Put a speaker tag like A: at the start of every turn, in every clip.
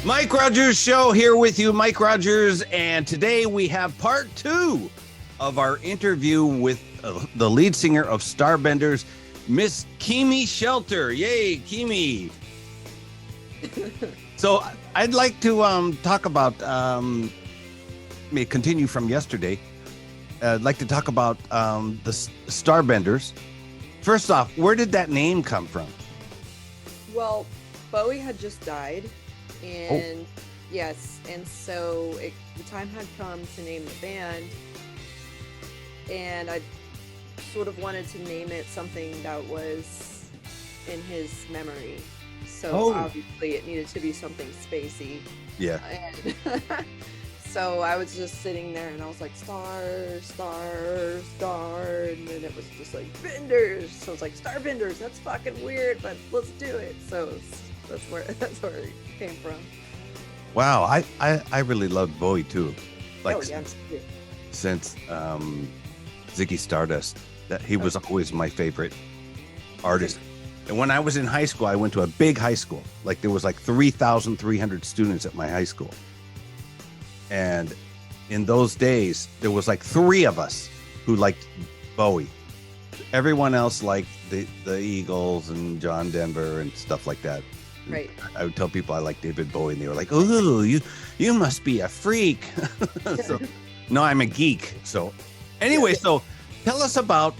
A: Mike Rogers Show here with you, Mike Rogers, and today we have part 2 of our interview with the lead singer of Starbenders, Miss Kimi Shelter. Yay, Kimi! So I'd like to talk about, continue from yesterday. I'd like to talk about the Starbenders. First off, where did that name come from?
B: Well, Bowie had just died. And yes, and so the time had come to name the band, and I sort of wanted to name it something that was in his memory. So obviously it needed to be something spacey.
A: Yeah.
B: And so I was just sitting there and I was like, star, star, star, and then it was just like Benders. So it's like Starbenders. That's fucking weird, but let's do it. So that's where it came from.
A: Wow, I really loved Bowie too. Like
B: yeah.
A: since Ziggy Stardust, that he was always my favorite artist. And when I was in high school, I went to a big high school. Like there was like 3,300 students at my high school. And in those days, there was like 3 of us who liked Bowie. Everyone else liked the Eagles and John Denver and stuff like that.
B: Right.
A: I would tell people I like David Bowie, and they were like, "Oh, you must be a freak." So, no, I'm a geek. So, anyway, so tell us about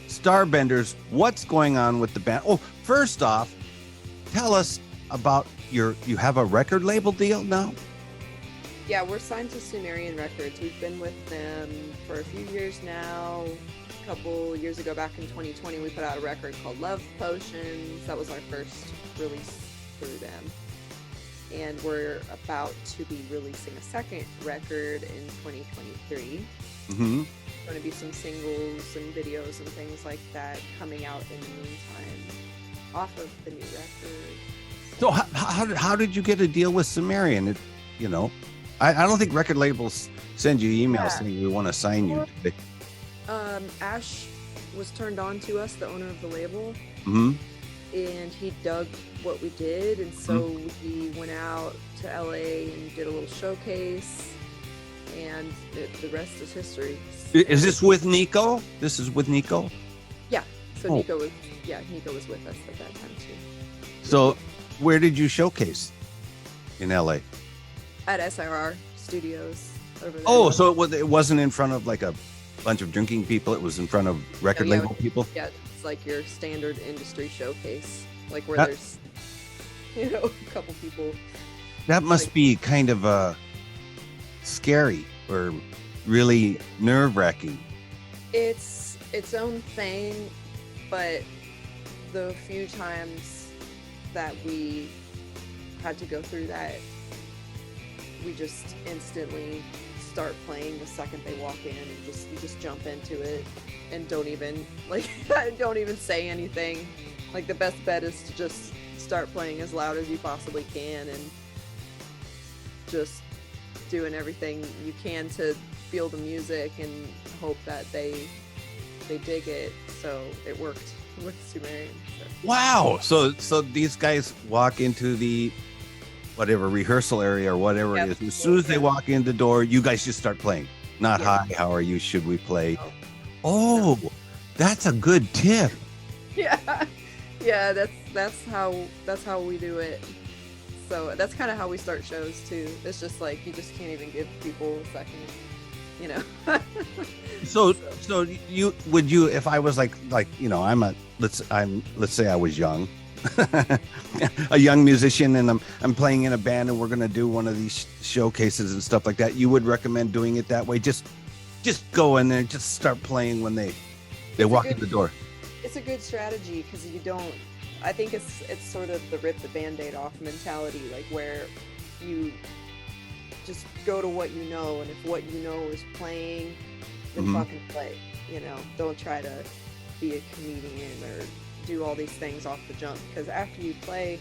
A: Starbenders. What's going on with the band? Oh, first off, tell us about you have a record label deal now?
B: Yeah, we're signed to Sumerian Records. We've been with them for a few years now. A couple years ago, back in 2020, we put out a record called Love Potions. That was our first release through them, and we're about to be releasing a second record in 2023.
A: Mm-hmm.
B: Going to be some singles and videos and things like that coming out in the meantime off of the new record.
A: So how did you get a deal with Sumerian? I don't think record labels send you emails saying we want to sign you.
B: Ash was turned on to us, the owner of the label.
A: Mm-hmm.
B: And he dug what we did, and so he went out to LA and did a little showcase, and the rest is history.
A: Is this with Nico? This is with Nico?
B: Yeah. So Nico was with us at that time too.
A: So where did you showcase in LA?
B: At SRR Studios over there.
A: Oh, so it wasn't in front of like a bunch of drinking people, it was in front of record label people?
B: Yeah. Like your standard industry showcase, like where there's a couple people.
A: That must be kind of scary or really nerve-wracking.
B: It's its own thing, but the few times that we had to go through that, we just instantly start playing the second they walk in, and you just jump into it and don't even say anything. Like the best bet is to just start playing as loud as you possibly can and just doing everything you can to feel the music and hope that they dig it. So it worked with Sumerian. So.
A: Wow. So these guys walk into the whatever rehearsal area or whatever it is. As soon as they walk in the door, you guys just start playing. Not hi, how are you? Should we play? Oh, that's a good tip.
B: Yeah, that's how we do it. So that's kind of how we start shows too. It's just like you just can't even give people a second,
A: So would you if I was like let's say I was young. A young musician, and I'm playing in a band, and we're gonna do one of these showcases and stuff like that. You would recommend doing it that way? Just go in there, just start playing when they walk in the door.
B: It's a good strategy because you don't. I think it's sort of the rip the Band-Aid off mentality, like where you just go to what you know, and if what you know is playing, then fucking play. Don't try to be a comedian or do all these things off the jump, because after you play,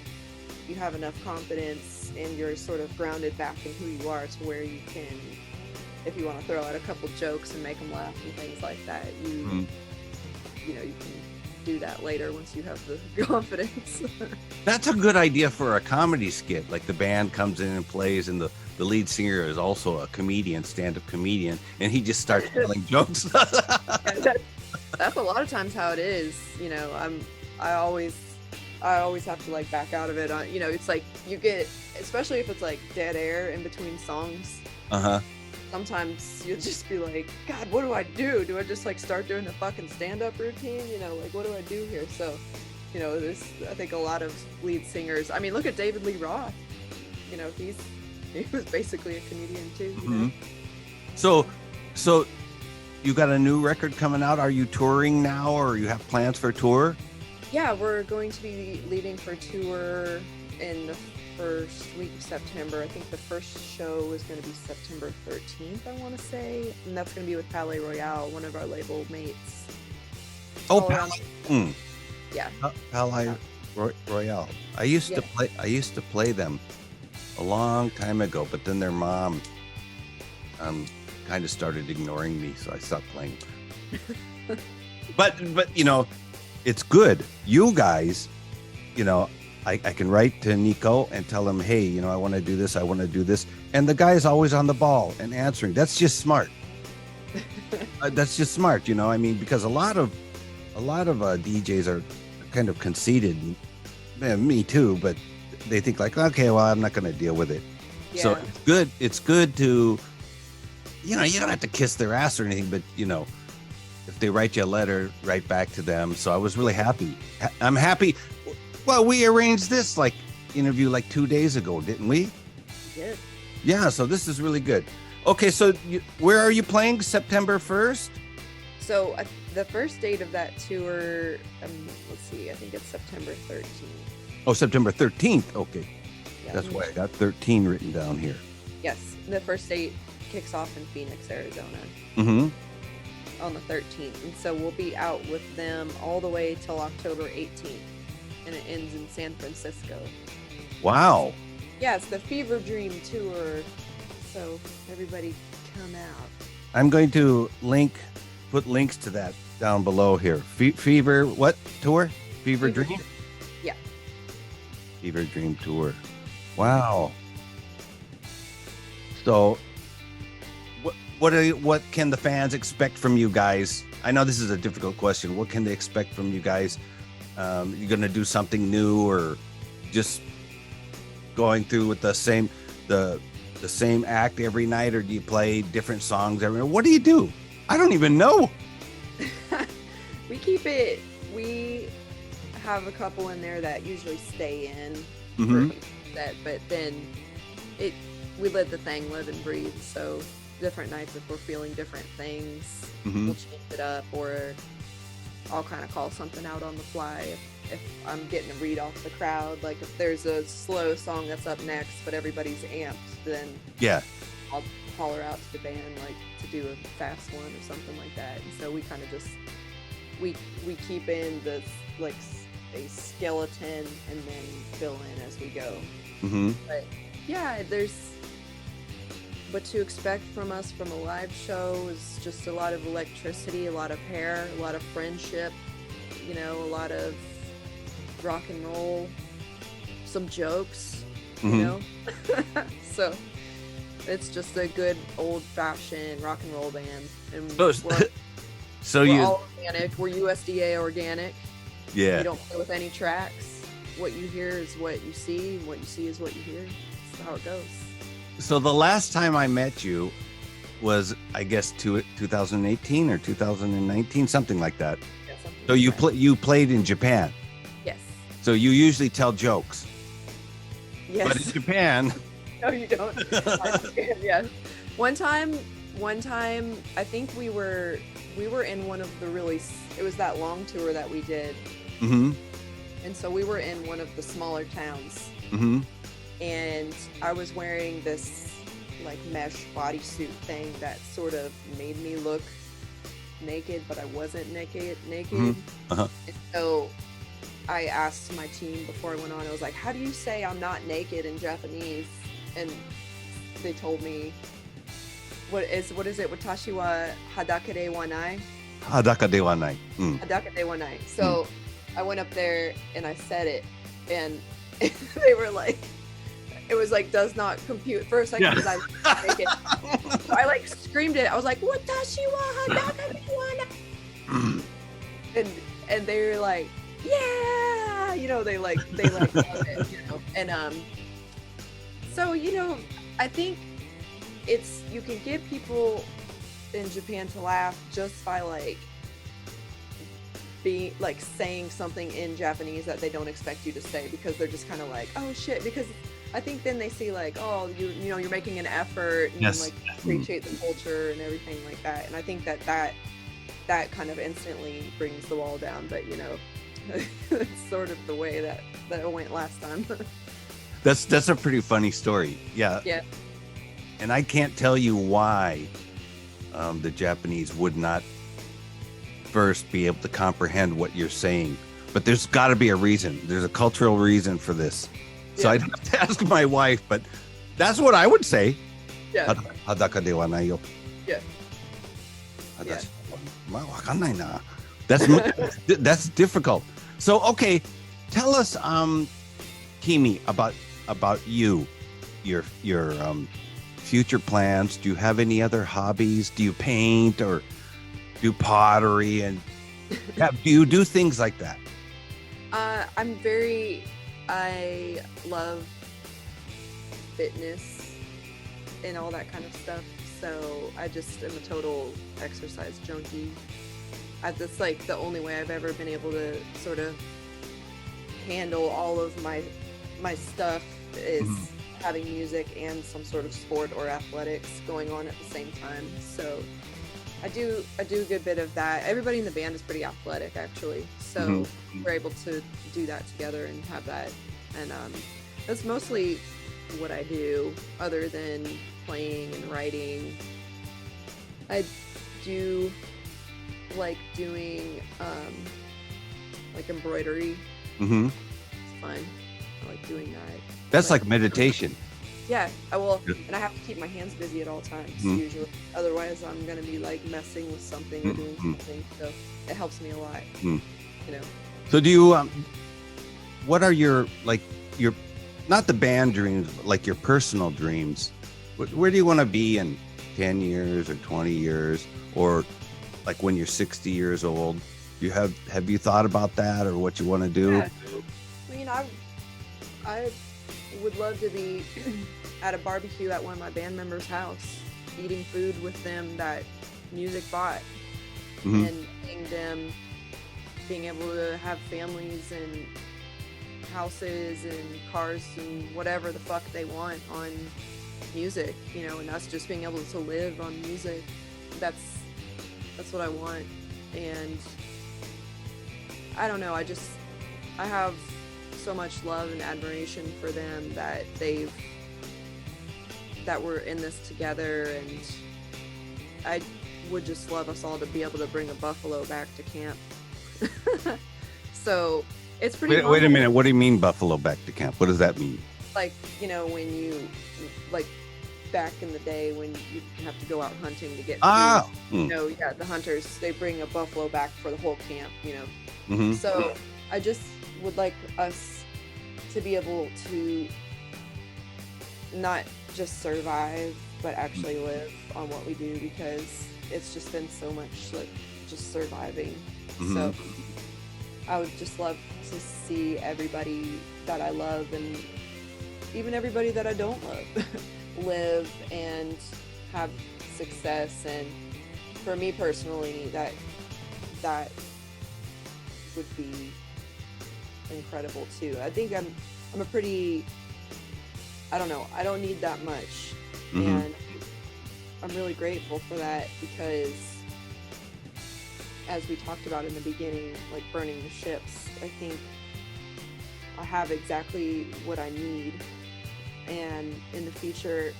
B: you have enough confidence and you're sort of grounded back in who you are to where you can, if you want to throw out a couple jokes and make them laugh and things like that, you can do that later once you have the confidence.
A: That's a good idea for a comedy skit. Like the band comes in and plays, and the lead singer is also a comedian, stand-up comedian, and he just starts telling jokes.
B: That's a lot of times how it is. You know, I always have to like back out of it. You know, it's like you get, especially if it's like dead air in between songs. Sometimes you'll just be like, God, what do I do? Do I just like start doing a fucking stand-up routine? You know, like what do I do here? So, you know, I think a lot of lead singers. I mean, look at David Lee Roth. You know, he was basically a comedian too. You know?
A: So you got a new record coming out. Are you touring now, or you have plans for a tour?
B: Yeah, we're going to be leaving for tour in the first week of September. I think the first show is going to be September 13th, I want to say. And that's going to be with Palais Royale, one of our label mates.
A: Oh, Palais.
B: Yeah.
A: Palais Royale. I used to play them a long time ago, but then their mom kind of started ignoring me, so I stopped playing. But you know, it's good. You guys, you know, I can write to Nico and tell him, hey, you know, I want to do this, and the guy is always on the ball and answering. That's just smart. That's just smart, you know. I mean, because a lot of DJs are kind of conceited. Me too, but they think like, okay, well, I'm not going to deal with it. Yeah. So it's good to, you know, you don't have to kiss their ass or anything, but you know, if they write you a letter, write back to them. So I was really happy. I'm happy. Well, we arranged this interview 2 days ago, didn't we?
B: Yes.
A: Yeah, so this is really good. Okay, so where are you playing? September 1st?
B: So the first date of that tour, let's see, I think it's September 13th.
A: Oh, September 13th. Okay.
B: Yeah,
A: that's why I got 13 written down here.
B: Yes, the first date kicks off in Phoenix, Arizona. On the 13th. And so we'll be out with them all the way till October 18th. And it ends in San Francisco.
A: Wow.
B: Yeah, it's the Fever Dream Tour. So everybody come out.
A: I'm going to put links to that down below here. Fever, what tour? Fever Dream?
B: Yeah.
A: Fever Dream Tour. Wow. So what can the fans expect from you guys? I know this is a difficult question. What can they expect from you guys? You're going to do something new, or just going through with the same act every night, or do you play different songs every night? What do you do? I don't even know.
B: We have a couple in there that usually stay in for that, but then we let the thing live and breathe. So different nights, if we're feeling different things, we'll change it up, or I'll kind of call something out on the fly if I'm getting a read off the crowd. Like if there's a slow song that's up next, but everybody's amped, then I'll holler out to the band to do a fast one or something like that. And so we kind of just we keep in the a skeleton and then fill in as we go. But yeah, there's what to expect from us from a live show is just a lot of electricity, a lot of hair, a lot of friendship, you know, a lot of rock and roll, some jokes, you know. So it's just a good old-fashioned rock and roll band, and we're all organic. We're USDA organic.
A: Yeah.
B: We don't play with any tracks. What you hear is what you see, and what you see is what you hear. That's how it goes.
A: So the last time I met you was, I guess, 2018 or 2019, something like that.
B: Yeah, something
A: so
B: like
A: you played in Japan.
B: Yes.
A: So you usually tell jokes.
B: Yes.
A: But in Japan.
B: No, you don't. Yeah. One time, I think we were in one of the it was that long tour that we did. And so we were in one of the smaller towns. And I was wearing this mesh bodysuit thing that sort of made me look naked, but I wasn't naked. And so I asked my team before I went on, I was like, how do you say I'm not naked in Japanese? And they told me, what is it? Watashi wa hadaka de wa nai?
A: Hadaka de wa nai.
B: Hadaka de wa nai. So I went up there and I said it, and they were like, it was like does not compute for a second because I was make it. So I like screamed it. I was like, "Watashi wa hadaka de wa na." And they were like, "Yeah," they like love it, And so I think you can get people in Japan to laugh just by like being like saying something in Japanese that they don't expect you to say, because they're just kind of like, oh shit, because I think then they see like, oh, you're making an effort and like appreciate the culture and everything like that. And I think that kind of instantly brings the wall down, but it's sort of the way that it went last time.
A: That's a pretty funny story. Yeah. And I can't tell you why the Japanese would not first be able to comprehend what you're saying, but there's got to be a reason. There's a cultural reason for this. So I'd have to ask my wife, but that's what I would say.
B: Yeah.
A: Hadaka de wa nai yo.
B: Yeah.
A: That's difficult. So okay, tell us, Kimi, about you, your future plans. Do you have any other hobbies? Do you paint or do pottery, and do you do things like that?
B: I love fitness and all that kind of stuff. So I just am a total exercise junkie. That's like the only way I've ever been able to sort of handle all of my stuff is having music and some sort of sport or athletics going on at the same time. So I do a good bit of that. Everybody in the band is pretty athletic, actually. So we're able to do that together and have that. And that's mostly what I do, other than playing and writing. I do like doing like embroidery. It's fun. I like doing that.
A: That's like meditation.
B: Yeah, and I have to keep my hands busy at all times, usually. Otherwise, I'm going to be like messing with something or doing something. So it helps me a lot,
A: So do you, what are your not the band dreams, but like your personal dreams? Where do you want to be in 10 years or 20 years, or like when you're 60 years old? Have you thought about that, or what you want to do?
B: Yeah. I mean, I would love to be at a barbecue at one of my band members' house, eating food with them that music bought, and seeing them being able to have families and houses and cars and whatever the fuck they want on music, and us just being able to live on music. That's what I want. And I don't know, I have so much love and admiration for them that we're in this together, and I would just love us all to be able to bring a buffalo back to camp. So it's pretty
A: wait a minute, what do you mean buffalo back to camp? What does that mean?
B: Like, when you like back in the day when you have to go out hunting to get food, the hunters, they bring a buffalo back for the whole camp, So I just would like us to be able to not just survive, but actually live on what we do, because it's just been so much like just surviving. So I would just love to see everybody that I love, and even everybody that I don't love, live and have success. And for me personally, that would be incredible too. I think I'm a pretty, I don't know, I don't need that much, and I'm really grateful for that, because as we talked about in the beginning, like burning the ships, I think I have exactly what I need. And in the future,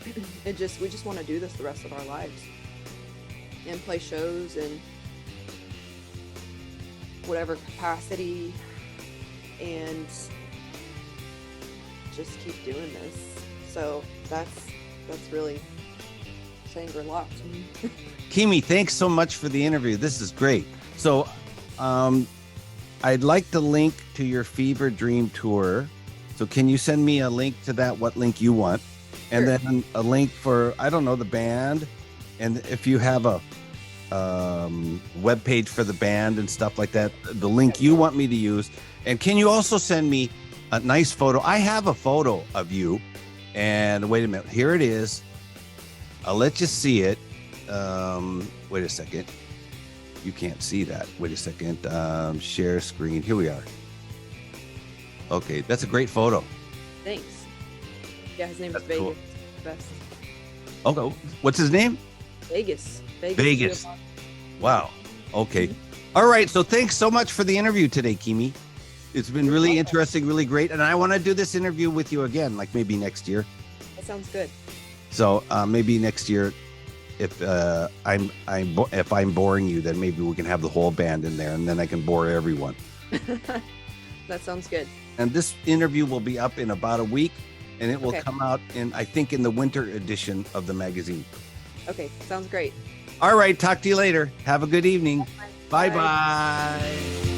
B: we just want to do this the rest of our lives and play shows in whatever capacity, and just keep doing this. So that's really Shangri-La to me.
A: Kimi, thanks so much for the interview. This is great. So I'd like to link to your Fever Dream tour. So can you send me a link to that? What link you want? And
B: Sure.
A: then a link for, I don't know, the band. And if you have a web page for the band and stuff like that, the link you want me to use. And can you also send me a nice photo? I have a photo of you. And wait a minute, here it is. I'll let you see it. Wait a second. You can't see that. Wait a second. Share screen. Here we are. Okay, that's a great photo.
B: Thanks. Yeah, his name is
A: That's
B: Vegas.
A: cool.
B: Best.
A: Okay, what's his name?
B: Vegas.
A: Vegas. Wow. Okay. All right. So thanks so much for the interview today, Kimi. It's been really interesting, really great. And I want to do this interview with you again, like maybe next year.
B: That sounds good.
A: So maybe next year, if I'm boring you, then maybe we can have the whole band in there, and then I can bore everyone.
B: That sounds good.
A: And this interview will be up in about a week, and it will
B: Okay.
A: come out I think in the winter edition of the magazine.
B: Okay, sounds great.
A: All right. Talk to you later. Have a good evening.
B: Bye.
A: Bye-bye.